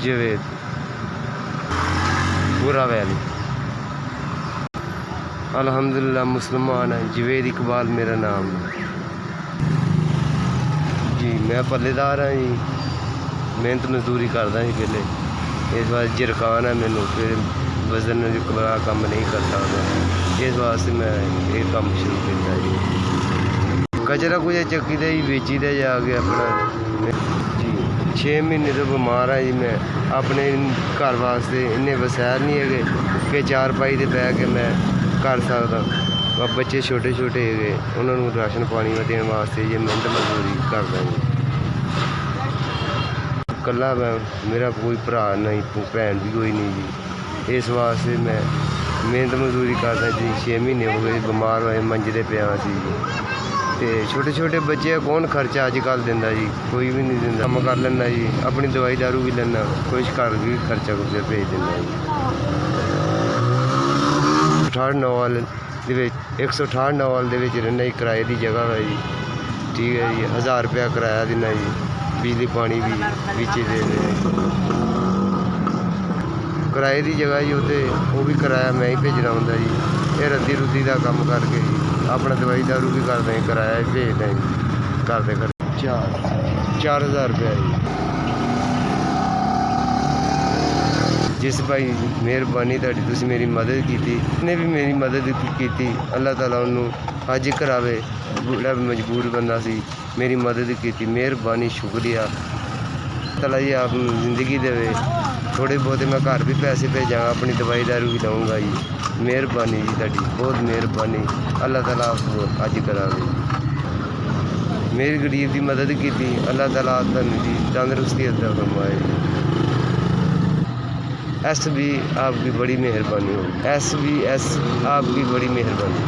जवेद बुरा वैली। अल्हम्दुलिल्लाह मुसलमान है। जवेद इकबाल मेरा नाम है जी। मैं पल्लेदार हाँ जी, मेहनत मजदूरी करदा जी पहले। इस बार जरकान है मैनू, फिर वजन वाला काम नहीं कर सकता, इस वास्ते मैं ये काम शुरू किया जी। कचरा कुछ चक्की दा ही बेची दा जाके अपना जी। 6 महीने तो बीमार हाँ जी मैं। अपने घर वास्ते इन्ने वसैल नहीं है कि चारपाई ते बह के मैं कर सकदा। बच्चे छोटे छोटे है, उन्होंने राशन पानी देने वास्ते ये मेहनत मजदूरी करदा जी। कल्ला मैं, मेरा कोई भरा नहीं, भैन भी कोई नहीं जी। इस वास्ते मैं मेहनत मजदूरी करदा जी। 6 महीने हो गए बीमार होए, मंजे ते पिया सी जी। ते छोटे छोटे बच्चे कौन खर्चा अजकल दिंदा जी, कोई भी नहीं दिंदा। काम कर लेना जी, अपनी दवाई दारू भी लेना, कुछ घर भी खर्चा कुछ भेज दिंदा जी। 168 नौवाल दे विच 168 नौवाल दे विच रहिंदा जी। किराए की जगह है जी, ठीक है जी। 1000 रुपया किराया देना जी, बिजली पानी भी बिच दे किराए की जगह जी। उत्ते वो भी किराया मैं ही भेजना होंदा जी। ये रद्दी रुद्दी का काम करके जी अपना दवाई दारू भी करते हैं, किराया भी भेजते हैं करते कर 4000 रुपया जी। जिस भाई मेहरबानी तुहाडी, तुसीं मेरी मदद की, ने भी मेरी मदद की, अल्लाह ताला उन्होंने हज करावे। बड़ा मजबूर बंदा सी, मेरी मदद की, मेहरबानी शुक्रिया। ताला जी आप जिंदगी देवे, थोड़े बहुते मैं घर भी पैसे भेजांगा, अपनी दवाई दारू भी लाऊंगा जी। मेहरबानी जी तुहाडी, बहुत मेहरबानी। अल्लाह ताला आपको हज करावे। मेरी गरीब की मदद की, अल्लाह ताला तुहानू जी तंदरुस्ती अता फरमाए। एस भी आपकी बड़ी मेहरबानी हो, एस भी आपकी बड़ी मेहरबानी।